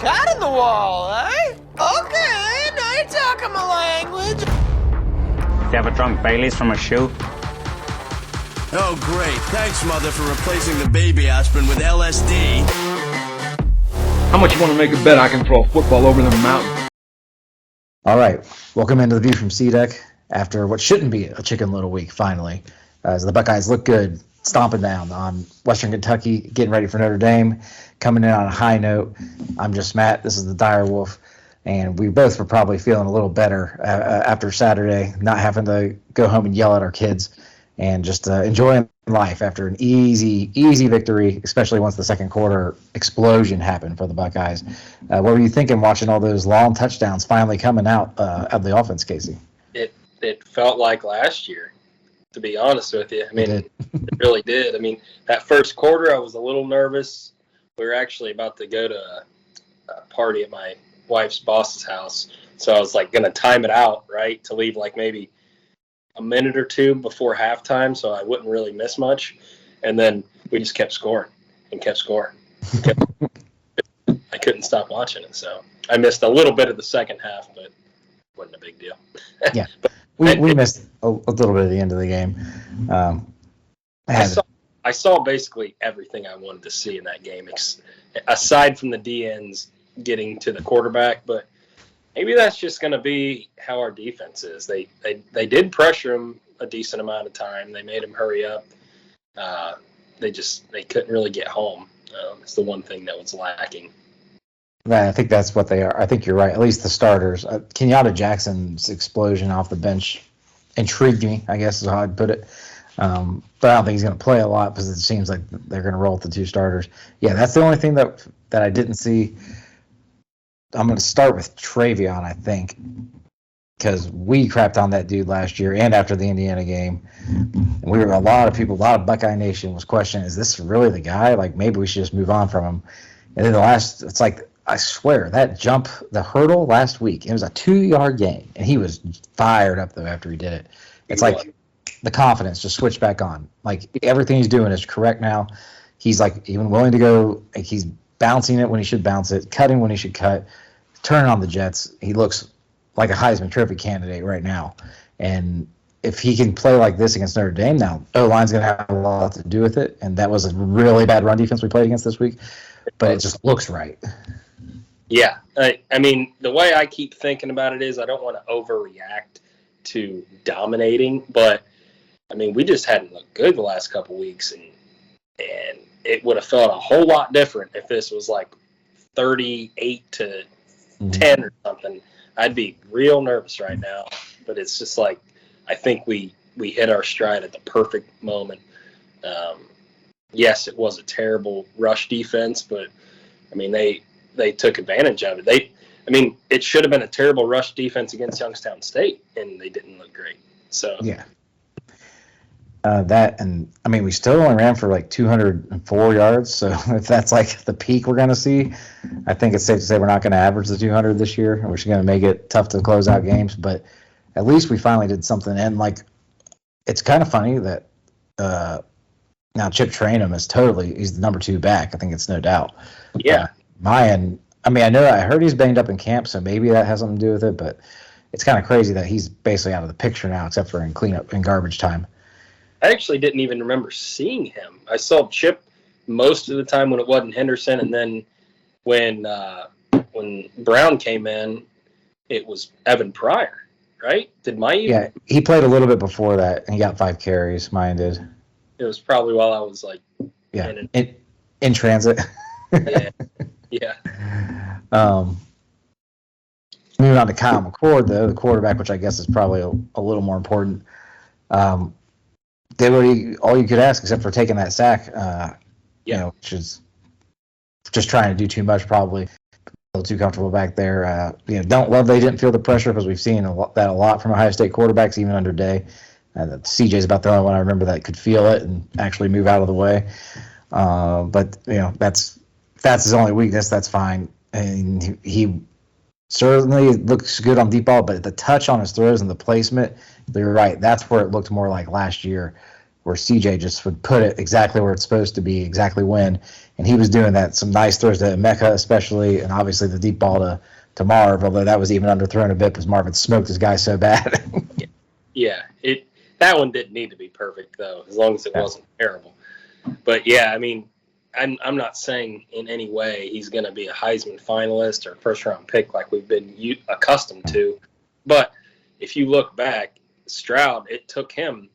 cat in the wall, eh? Okay, now you're talking my language. Do you ever drunk Baileys from a shoe? Oh, great. Thanks, Mother, for replacing the baby aspirin with LSD. How much you want to make a bet I can throw a football over the mountain? All right. Welcome into the View from C-Deck after what shouldn't be a Chicken Little week, finally. As the Buckeyes look good, stomping down on Western Kentucky, getting ready for Notre Dame, coming in on a high note. I'm just Matt. This is the Dyerwolf. And we both were probably feeling a little better after Saturday, not having to go home and yell at our kids and just enjoying life after an easy victory, especially once the second quarter explosion happened for the Buckeyes. What were you thinking watching all those long touchdowns finally coming out of the offense, Casey? It felt like last year, to be honest with you. I mean, it really did. I mean, that first quarter, I was a little nervous. We were actually about to go to a party at my wife's boss's house, so I was like going to time it out, right, to leave like maybe a minute or two before halftime so I wouldn't really miss much. And then we just kept scoring and kept scoring. I couldn't stop watching it, so I missed a little bit of the second half, but it wasn't a big deal. Yeah. We missed a little bit at the end of the game. I saw basically everything I wanted to see in that game, aside from the DNs getting to the quarterback. But maybe that's just going to be how our defense is. They did pressure him a decent amount of time. They made him hurry up. They couldn't really get home. It's the one thing that was lacking. Right, I think that's what they are. I think you're right. At least the starters. Kenyatta Jackson's explosion off the bench intrigued me, I guess is how I'd put it. But I don't think he's going to play a lot because it seems like they're going to roll with the two starters. Yeah, that's the only thing that I didn't see. I'm going to start with Travion, I think, because we crapped on that dude last year and after the Indiana game. And a lot of Buckeye Nation was questioning, is this really the guy? Like, maybe we should just move on from him. And then it's like, I swear, that jump, the hurdle last week, it was a 2-yard gain, and he was fired up, though, after he did it. It's like the confidence just switched back on. Like, everything he's doing is correct now. He's, like, even willing to go, like, he's bouncing it when he should bounce it, cutting when he should cut, turning on the Jets. He looks like a Heisman Trophy candidate right now. And if he can play like this against Notre Dame now, O-line's going to have a lot to do with it, and that was a really bad run defense we played against this week. But it just looks right. Yeah. I mean, the way I keep thinking about it is I don't want to overreact to dominating, but, I mean, we just hadn't looked good the last couple weeks, and it would have felt a whole lot different if this was like 38 to 10 or something. I'd be real nervous right now, but it's just like I think we hit our stride at the perfect moment. Yes, it was a terrible rush defense, but, I mean, they took advantage of it. It should have been a terrible rush defense against Youngstown State, and they didn't look great. So yeah, we still only ran for like 204 yards. So if that's like the peak we're going to see, I think it's safe to say we're not going to average the 200 this year. We're just going to make it tough to close out games. But at least we finally did something. And like, it's kind of funny that now Chip Trainum he's the number 2 back. I think it's no doubt. Yeah. Mayan, I heard he's banged up in camp, so maybe that has something to do with it, but it's kind of crazy that he's basically out of the picture now, except for in cleanup and garbage time. I actually didn't even remember seeing him. I saw Chip most of the time when it wasn't Henderson, and then when Brown came in, it was Evan Pryor, right? Yeah, he played a little bit before that, and he got 5 carries. Mine did. It was probably while I was like in transit. Yeah. Moving on to Kyle McCord, though, the quarterback, which I guess is probably a little more important. Did all you could ask except for taking that sack, which is just trying to do too much, probably. A little too comfortable back there. Don't love they didn't feel the pressure because we've seen that a lot from Ohio State quarterbacks, even under Day. CJ's about the only one I remember that could feel it and actually move out of the way. But that's his only weakness. That's fine. And he certainly looks good on deep ball, but the touch on his throws and the placement, you're right. That's where it looked more like last year. where CJ just would put it exactly where it's supposed to be, exactly when. And he was doing that. Some nice throws to Emeka especially, and obviously the deep ball to Marv, although that was even underthrown a bit because Marvin smoked his guy so bad. Yeah, that one didn't need to be perfect, though, as long as it wasn't terrible. But, yeah, I mean, I'm not saying in any way he's going to be a Heisman finalist or first-round pick like we've been accustomed to. But if you look back, Stroud, it took him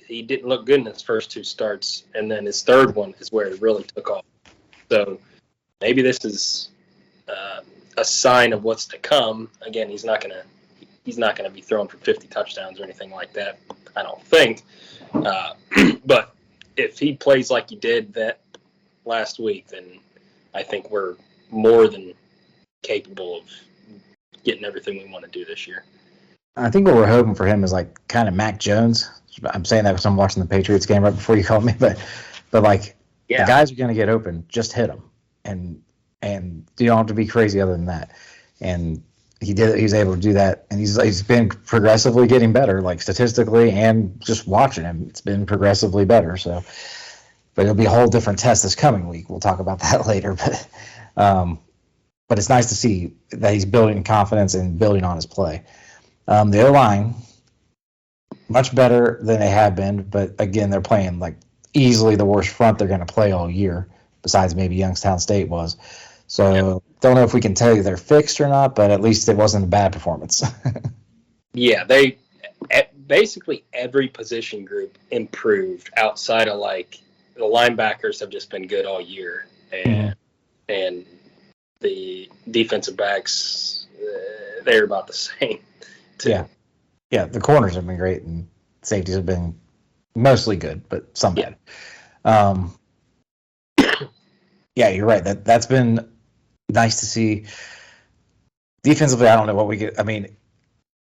he didn't look good in his first 2 starts, and then his third one is where it really took off. So maybe this is a sign of what's to come. Again, he's not gonna be thrown for 50 touchdowns or anything like that, I don't think. But if he plays like he did that last week, then I think we're more than capable of getting everything we want to do this year. I think what we're hoping for him is like kind of Mac Jones. I'm saying that because I'm watching the Patriots game right before you called me, but like the guys are going to get open, just hit them, and you don't have to be crazy other than that. And he was able to do that, and he's been progressively getting better, like statistically and just watching him, it's been progressively better. So, but it'll be a whole different test this coming week. We'll talk about that later, but it's nice to see that he's building confidence and building on his play. The O-line, much better than they have been, but again, they're playing like easily the worst front they're going to play all year, besides maybe Youngstown State was. So don't know if we can tell you they're fixed or not, but at least it wasn't a bad performance. Yeah, they basically every position group improved outside of like the linebackers have just been good all year, and the defensive backs they're about the same. Too. Yeah, the corners have been great, and safeties have been mostly good, but some bad. Yeah, you're right. That's been nice to see. Defensively, I don't know what we get. I mean,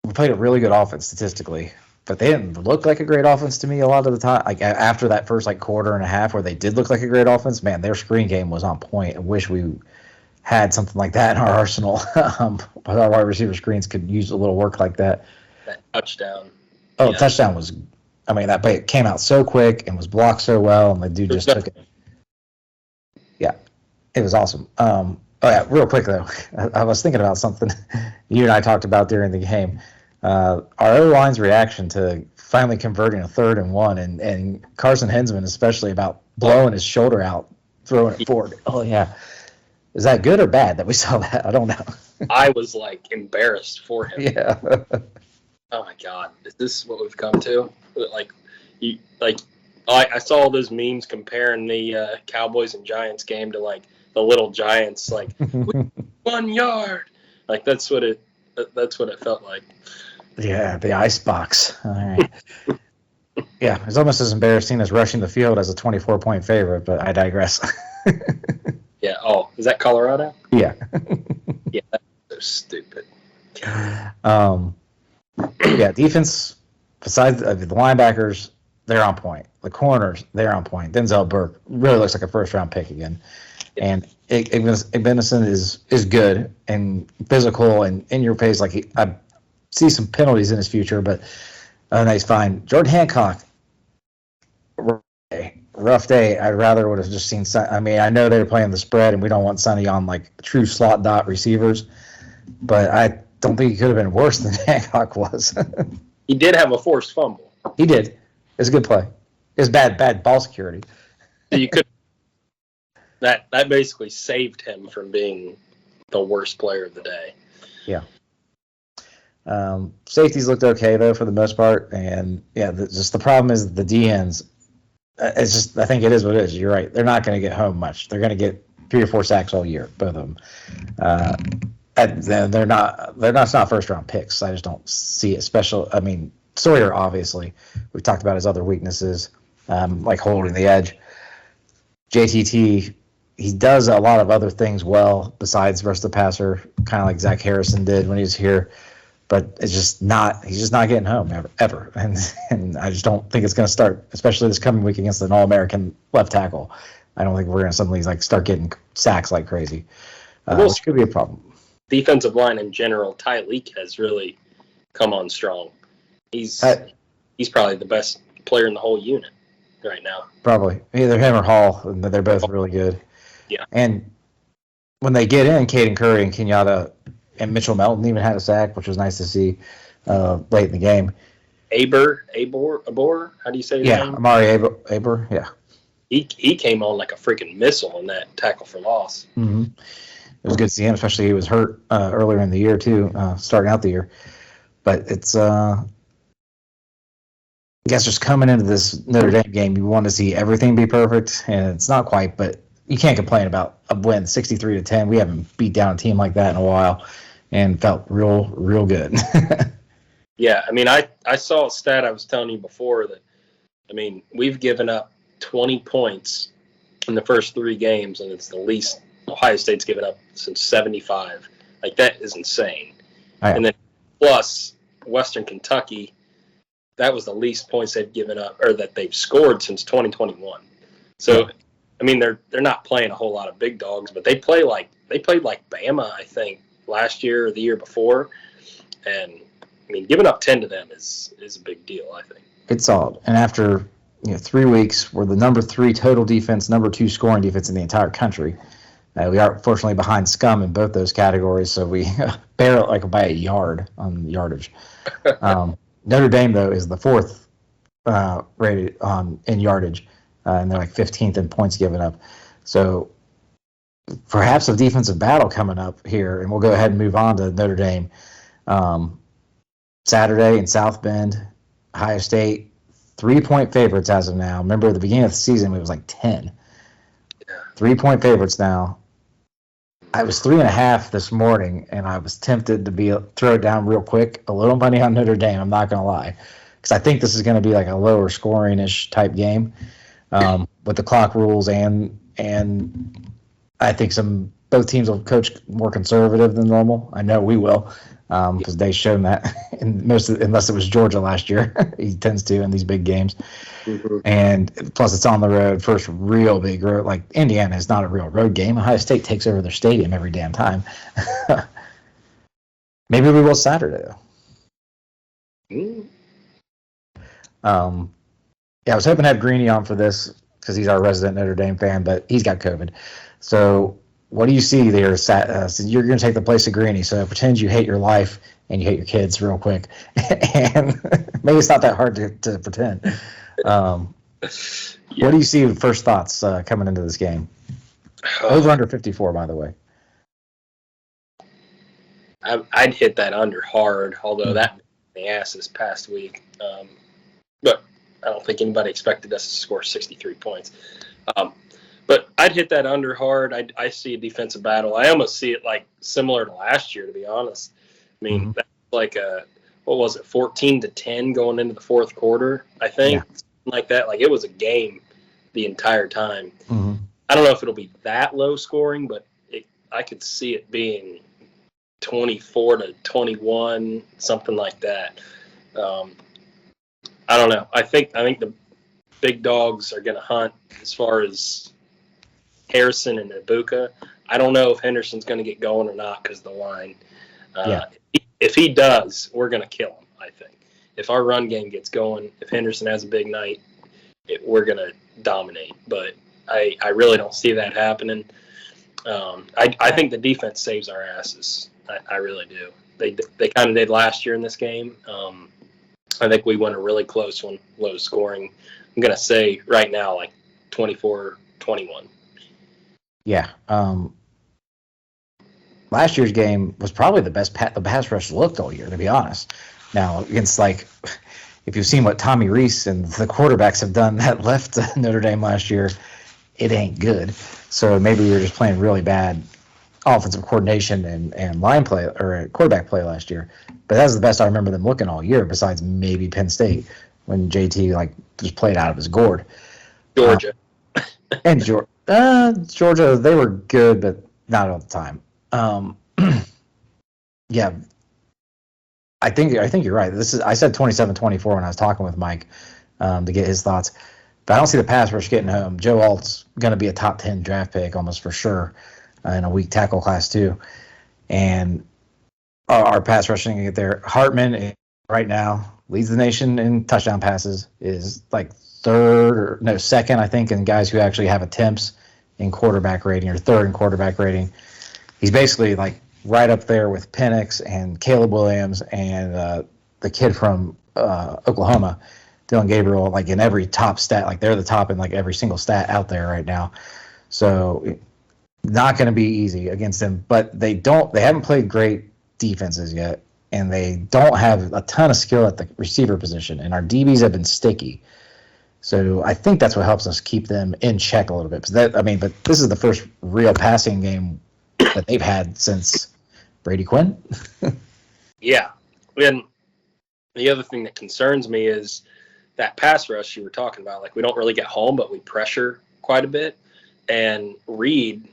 we played a really good offense statistically, but they didn't look like a great offense to me a lot of the time. Like after that first like quarter and a half where they did look like a great offense, man, their screen game was on point. I wish we had something like that in our arsenal. Our wide receiver screens could use a little work like that. That touchdown. Oh, touchdown was, I mean, that play came out so quick and was blocked so well, and the dude just took it. Yeah, it was awesome. Oh, yeah, real quick, though. I was thinking about something you and I talked about during the game. Our O-line's reaction to finally converting a 3rd and 1, and Carson Hensman especially about blowing his shoulder out, throwing it forward. Oh, yeah. Is that good or bad that we saw that? I don't know. I was like embarrassed for him. Yeah. Oh my God, is this what we've come to? I saw all those memes comparing the Cowboys and Giants game to like the little Giants, like 1 yard. Like that's what it felt like. Yeah, the ice box. All right. Yeah, it's almost as embarrassing as rushing the field as a 24-point favorite, but I digress. Yeah. Oh, is that Colorado? Yeah. Yeah, that's so stupid. Yeah, defense, besides the linebackers, they're on point. The corners, they're on point. Denzel Burke really looks like a first-round pick again. And Igbenison is good and physical and in your pace. Like I see some penalties in his future, but he's fine. Jordan Hancock, rough day. I rather would have just seen. I mean, I know they're playing the spread, and we don't want Sonny on like true slot dot receivers, but I don't think he could have been worse than Hancock was. He did have a forced fumble. He did. It was a good play. It was bad ball security. So you could. That basically saved him from being the worst player of the day. Yeah. Safeties looked okay though for the most part, and yeah, just the problem is the DNs. It's just I think it is what it is. You're right. They're not going to get home much. They're going to get 3 or 4 sacks all year, both of them. They're not first round picks. I just don't see it. I mean, Sawyer obviously. We've talked about his other weaknesses, like holding the edge. JTT. He does a lot of other things well besides versus the passer, kind of like Zach Harrison did when he was here. But he's just not getting home ever. And I just don't think it's going to start, especially this coming week against an All-American left tackle. I don't think we're going to suddenly like start getting sacks like crazy, which could be a problem. Defensive line in general, Ty Leak has really come on strong. He's probably the best player in the whole unit right now. Probably either him or Hall. They're both really good. Yeah. And when they get in, Caden Curry and Kenyatta and Mitchell Melton even had a sack, which was nice to see late in the game. Abor, how do you say his name? Amari Aber, yeah. He came on like a freaking missile in that tackle for loss. Mm-hmm. It was good to see him, especially he was hurt earlier in the year too, starting out the year. But it's, I guess, just coming into this Notre Dame game, you want to see everything be perfect, and it's not quite. But you can't complain about a win, 63-10. We haven't beat down a team like that in a while, and felt real good. Yeah, I mean, I saw a stat I was telling you before that, I mean, we've given up 20 points in the first 3 games, and it's the least Ohio State's given up since 75. Like, that is insane. Right. And then plus Western Kentucky, that was the least points they've given up or that they've scored since 2021. So, I mean, they're not playing a whole lot of big dogs, but they played like Bama, I think, last year or the year before, and I mean, giving up 10 to them is a big deal, I think. It's solid. And after 3 weeks, we're the number 3 total defense, number 2 scoring defense in the entire country. We are fortunately behind scum in both those categories, so we barely by a yard on yardage. Notre Dame, though, is the 4th rated in yardage, and they're like 15th in points given up. So perhaps a defensive battle coming up here, and we'll go ahead and move on to Notre Dame. Saturday in South Bend, Ohio State, 3-point favorites as of now. Remember, at the beginning of the season, it was like 10. 3-point favorites now. I was 3.5 this morning, and I was tempted to throw it down real quick. A little money on Notre Dame, I'm not going to lie, because I think this is going to be like a lower scoring-ish type game with the clock rules, and I think both teams will coach more conservative than normal. I know we will. Because they've shown that unless it was Georgia last year, he tends to in these big games. Mm-hmm. And plus, it's on the road, first real big road. Like Indiana is not a real road game. Ohio State takes over their stadium every damn time. Maybe we will Saturday though. I was hoping to have Greeny on for this because he's our resident Notre Dame fan, but he's got COVID. So. What do you see there? So you're going to take the place of Greeny, so pretend you hate your life and you hate your kids real quick. And maybe it's not that hard to pretend. What do you see? First thoughts coming into this game? Over under 54, by the way. I'd hit that under hard, although that the ass this past week. But I don't think anybody expected us to score 63 points. But I'd hit that under hard. I see a defensive battle. I almost see it like similar to last year, to be honest. I mean, that's like what was it, 14-10 going into the fourth quarter, I think. Yeah. Something like that. Like, it was a game the entire time. Mm-hmm. I don't know if it'll be that low scoring, but I could see it being 24-21, something like that. I don't know. I think the big dogs are going to hunt as far as Harrison and Ibuka. I don't know if Henderson's going to get going or not because of the line. If he does, we're going to kill him, I think. If our run game gets going, if Henderson has a big night, we're going to dominate. But I really don't see that happening. I think the defense saves our asses. I really do. They kind of did last year in this game. I think we won a really close one, low scoring. I'm going to say right now like 24-21. Yeah. Last year's game was probably the best the pass rush looked all year, to be honest. Now, against if you've seen what Tommy Rees and the quarterbacks have done that left Notre Dame last year, it ain't good. So maybe we were just playing really bad offensive coordination and line play or quarterback play last year. But that was the best I remember them looking all year, besides maybe Penn State when JT just played out of his gourd. Georgia. And Georgia. Georgia, they were good, but not all the time. Yeah, I think you're right. I said 27-24 when I was talking with Mike to get his thoughts, but I don't see the pass rush getting home. Joe Alt's going to be a top 10 draft pick almost for sure in a weak tackle class too, and our pass rushing going to get there. Hartman right now leads the nation in touchdown passes, is like second, I think, in guys who actually have attempts in quarterback rating, or third in quarterback rating. He's basically like right up there with Penix and Caleb Williams and the kid from Oklahoma, Dylan Gabriel, like in every top stat. Like they're the top in like every single stat out there right now. So not going to be easy against him, but they haven't played great defenses yet, and they don't have a ton of skill at the receiver position, and our DBs have been sticky. So I think that's what helps us keep them in check a little bit. But this is the first real passing game that they've had since Brady Quinn. Yeah. And the other thing that concerns me is that pass rush you were talking about. Like, we don't really get home, but we pressure quite a bit. And Reed,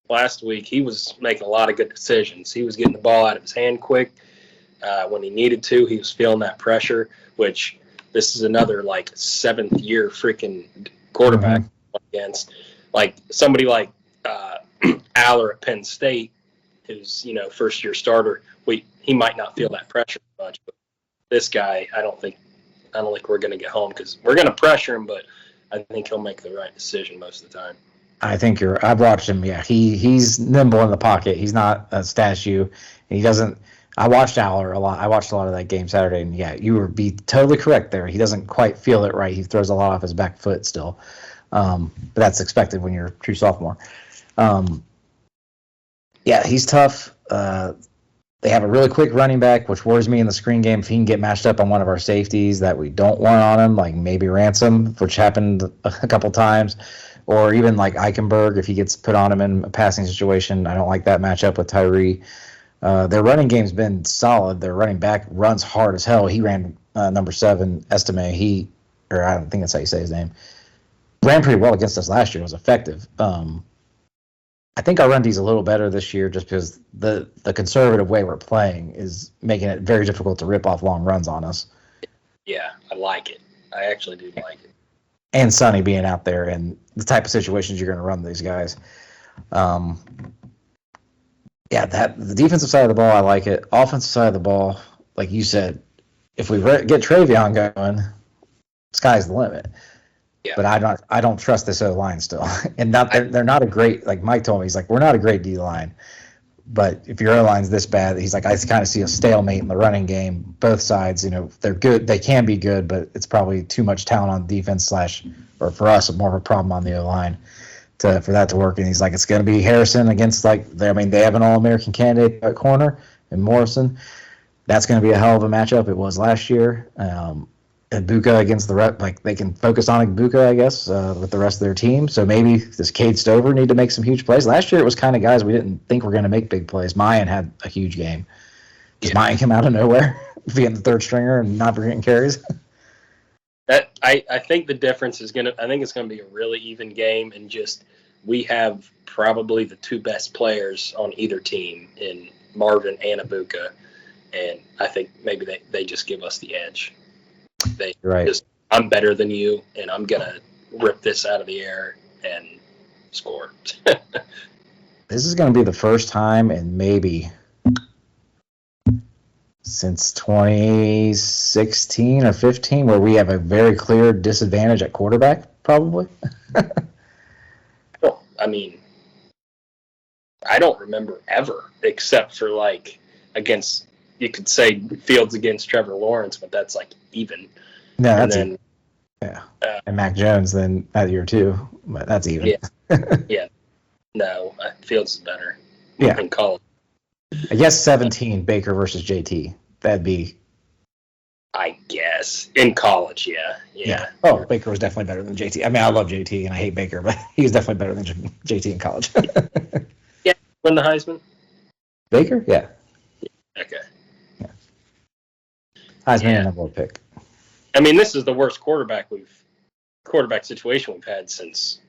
last week, he was making a lot of good decisions. He was getting the ball out of his hand quick when he needed to. He was feeling that pressure, which this is another, like, seventh-year freaking quarterback against. Like, somebody like Aller at Penn State, who's, first-year starter, he might not feel that pressure much. But this guy, I don't think we're going to get home, because we're going to pressure him, but I think he'll make the right decision most of the time. I think I've watched him. Yeah, he's nimble in the pocket. He's not a statue. He doesn't. I watched Aller a lot. I watched a lot of that game Saturday, and yeah, you would be totally correct there. He doesn't quite feel it right. He throws a lot off his back foot still, but that's expected when you're a true sophomore. Yeah, he's tough. They have a really quick running back, which worries me in the screen game. If he can get matched up on one of our safeties that we don't want on him, like maybe Ransom, which happened a couple times, or even like Eichenberg, if he gets put on him in a passing situation. I don't like that matchup with Tyree. Their running game's been solid. Their running back runs hard as hell. He ran number 7, Estime. I don't think that's how you say his name. Ran pretty well against us last year. Was effective. I think our run D's a little better this year, just because the conservative way we're playing is making it very difficult to rip off long runs on us. Yeah, I like it. I actually do like it. And Sonny being out there and the type of situations you're going to run these guys. The defensive side of the ball, I like it. Offensive side of the ball, like you said, if we get Travion going, sky's the limit. Yeah. But I don't trust this O-line still. And they're not a great, like Mike told me, he's like, we're not a great D-line. But if your O-line's this bad, he's like, I kind of see a stalemate in the running game. Both sides, they're good. They can be good, but it's probably too much talent on defense or for us, more of a problem on the O-line for that to work. And he's like, it's going to be Harrison against, they have an All-American candidate at corner in Morrison. That's going to be a hell of a matchup. It was last year. Ibuka against the rep, they can focus on Ibuka, I guess, with the rest of their team. So maybe does Cade Stover need to make some huge plays? Last year it was kind of guys we didn't think were going to make big plays. Mayan had a huge game. Does Mayan come out of nowhere, being the third stringer and not getting carries? I think the difference is I think it's going to be a really even game, and just we have probably the two best players on either team in Marvin and Ibuka, and I think maybe they just give us the edge. I'm better than you, and I'm going to rip this out of the air and score. This is going to be the first time in maybe since 2016 or 15 where we have a very clear disadvantage at quarterback, probably. Well, I don't remember ever, except for against, you could say Fields against Trevor Lawrence, but that's even. No, that's even. Yeah. And Mac Jones then that year too, but that's even. Yeah. Yeah. No, Fields is better. Yeah. In college. I guess 17 Baker versus JT. That'd be. I guess in college, yeah. Oh, Baker was definitely better than JT. I love JT and I hate Baker, but he was definitely better than JT in college. Yeah. Win the Heisman. Baker, yeah. Okay. Yeah. Heisman and a pick. This is the worst quarterback situation we've had since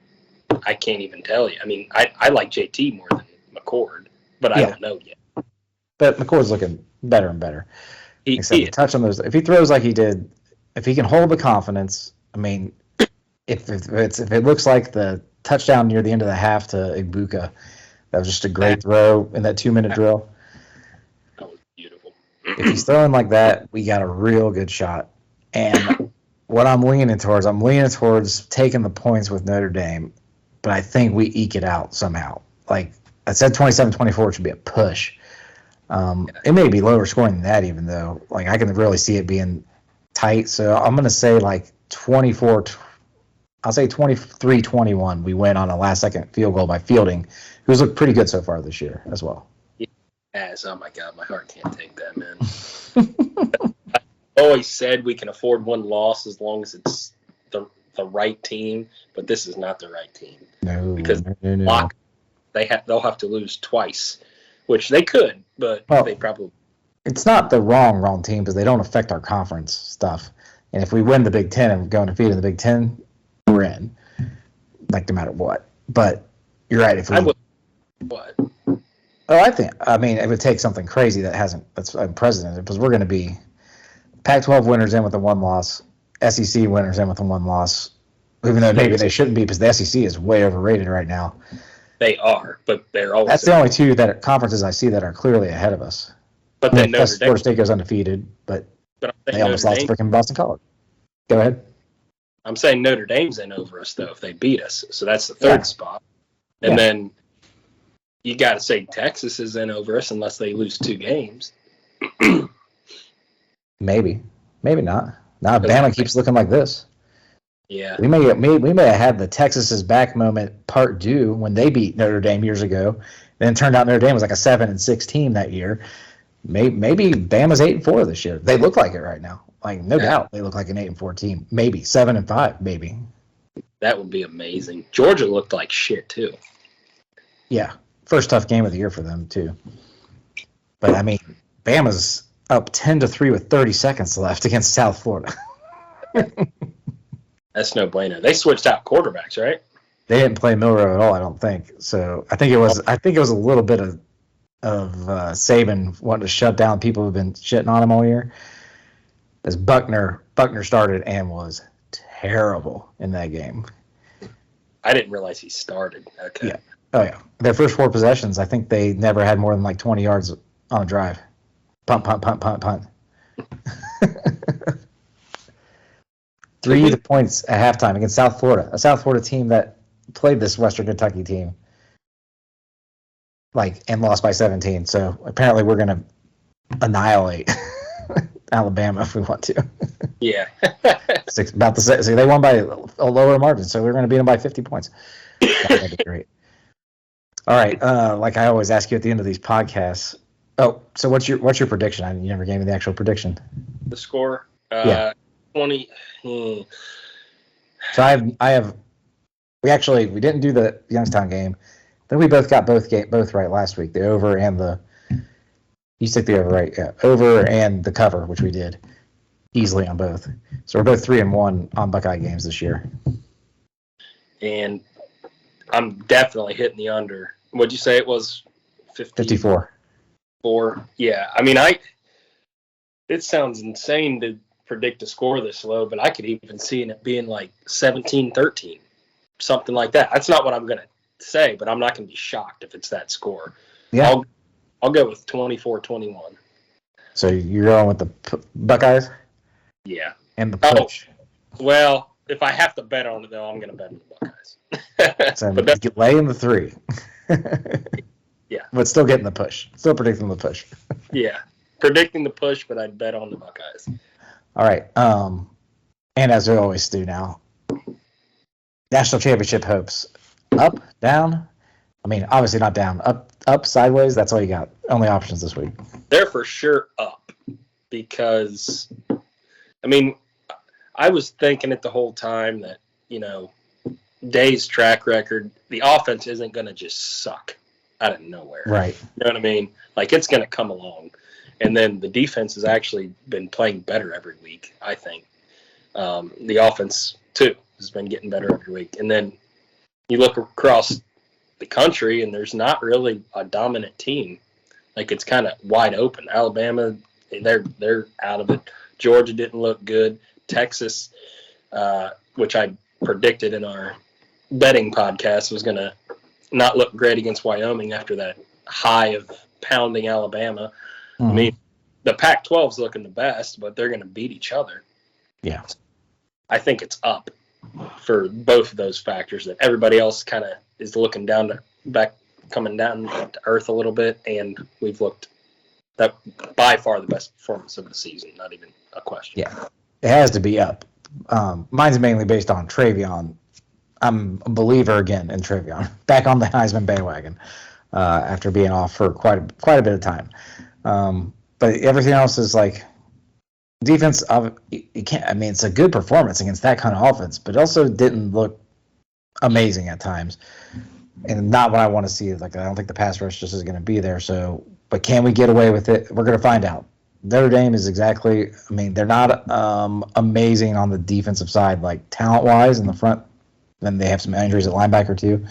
I can't even tell you. I like JT more than McCord, but I don't know yet. But McCord's looking better and better. He touch on those. If he throws like he did, if he can hold the confidence, if it looks like the touchdown near the end of the half to Ibuka, that was just a great throw in that 2-minute drill. That was beautiful. If he's throwing like that, we got a real good shot And what I'm leaning towards taking the points with Notre Dame, but I think we eke it out somehow. Like I said, 27-24 should be a push. It may be lower scoring than that, even though. Like I can really see it being tight. So I'm going to say like 24. I'll say 23-21. We win on a last-second field goal by Fielding, who's looked pretty good so far this year as well. Yes, oh my God, my heart can't take that, man. I always said we can afford one loss as long as it's the right team, but this is not the right team. No, because no. They'll have to lose twice, which they could, but they probably. It's not the wrong team because they don't affect our conference stuff. And if we win the Big Ten and go undefeated in the Big Ten, we're in, like no matter what. But you're right. If we, what? Oh, I mean, it would take something crazy that's unprecedented because we're going to be Pac-12 winners in with a one loss, SEC winners in with a one loss, even though maybe they shouldn't be because the SEC is way overrated right now. They are, but they're always. That's the only two conferences I see that are clearly ahead of us. But then Florida State goes undefeated, but they almost lost to freaking Boston College. Go ahead. I'm saying Notre Dame's in over us though if they beat us, so that's the third spot, and then. You got to say Texas is in over us unless they lose 2 games. Maybe not. Now Bama keeps looking like this. Yeah, we may have had the Texas is back moment part due when they beat Notre Dame years ago. Then it turned out Notre Dame was like a 7-6 team that year. Maybe Bama's 8-4 this year. They look like it right now. Like no doubt, they look like an 8-4 team. Maybe 7-5. Maybe that would be amazing. Georgia looked like shit too. Yeah. First tough game of the year for them, too. But, I mean, Bama's up 10-3 with 30 seconds left against South Florida. That's no bueno. They switched out quarterbacks, right? They didn't play Milroe at all, I don't think. So I think it was a little bit of Saban wanting to shut down people who've been shitting on him all year. As Buckner started and was terrible in that game. I didn't realize he started. Okay. Yeah. Oh, yeah. Their first 4 possessions, I think they never had more than like 20 yards on a drive. Punt. 3 points at halftime against South Florida, a South Florida team that played this Western Kentucky team, and lost by 17. So apparently we're going to annihilate Alabama if we want to. Yeah. About to say, they won by a lower margin, so we're going to beat them by 50 points. That'd be great. All right, like I always ask you at the end of these podcasts. Oh, so what's your prediction? You never gave me the actual prediction. The score, 20. So I have. We didn't do the Youngstown game. Then we both got both right last week. The over and the. You took the over, right? Yeah, over and the cover, which we did easily on both. So we're both 3-1 on Buckeye games this year. And I'm definitely hitting the under. What'd you say it was? 54. 4. Yeah. I mean, it sounds insane to predict a score this low, but I could even see it being like 17-13, something like that. That's not what I'm going to say, but I'm not going to be shocked if it's that score. Yeah. I'll go with 24-21. So you're going with the Buckeyes? Yeah. And the push. Well, if I have to bet on it, though, I'm going to bet on the Buckeyes. So lay in the 3. Yeah. But still getting the push. Still predicting the push. Yeah. Predicting the push, but I'd bet on the Buckeyes. All right. And as we always do now, national championship hopes. Up, down? I mean, obviously not down. Up, sideways? That's all you got. Only options this week. They're for sure up because, I mean, I was thinking it the whole time that, Day's track record, the offense isn't going to just suck out of nowhere. Right. You know what I mean? Like, it's going to come along. And then the defense has actually been playing better every week, I think. The offense, too, has been getting better every week. And then you look across the country, and there's not really a dominant team. Like, it's kind of wide open. Alabama, they're out of it. Georgia didn't look good. Texas, which I predicted in our betting podcast, was going to not look great against Wyoming after that high of pounding Alabama. Mm-hmm. I mean, the Pac-12's looking the best, but they're going to beat each other. Yeah. I think it's up for both of those factors, that everybody else kind of is looking coming down to earth a little bit, and we've looked that by far the best performance of the season, not even a question. Yeah, it has to be up. Mine's mainly based on Travion. I'm a believer again in Travion, back on the Heisman bandwagon after being off for quite a bit of time. But everything else is like defense. You can't. I mean, it's a good performance against that kind of offense, but it also didn't look amazing at times, and not what I want to see. Like, I don't think the pass rush just is going to be there. So, but can we get away with it? We're going to find out. Notre Dame is exactly. I mean, they're not amazing on the defensive side, like talent-wise in the front. Then they have some injuries at linebacker too.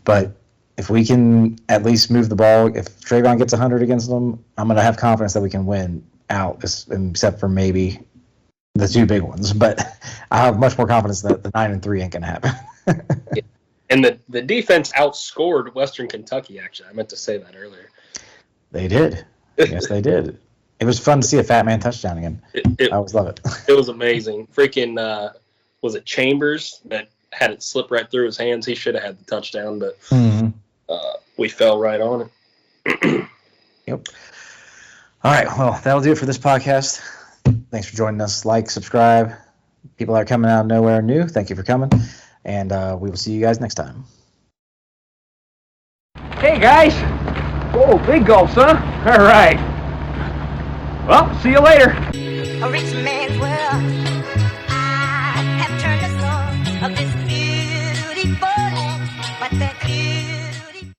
But if we can at least move the ball, if Trayvon gets 100 against them, I'm going to have confidence that we can win out, except for maybe the two big ones. But I have much more confidence that the 9-3 ain't going to happen. Yeah. And the defense outscored Western Kentucky, actually. I meant to say that earlier. They did. Yes, they did. It was fun to see a fat man touchdown again. I always love it. It was amazing. Freaking, was it Chambers that had it slip right through his hands? He should have had the touchdown, but we fell right on it. Yep. All right. Well, that'll do it for this podcast. Thanks for joining us. Like, subscribe. People that are coming out of nowhere new, thank you for coming. And we will see you guys next time. Hey, guys. Whoa, big gulps, huh? All right. Well, see you later. A rich man's world.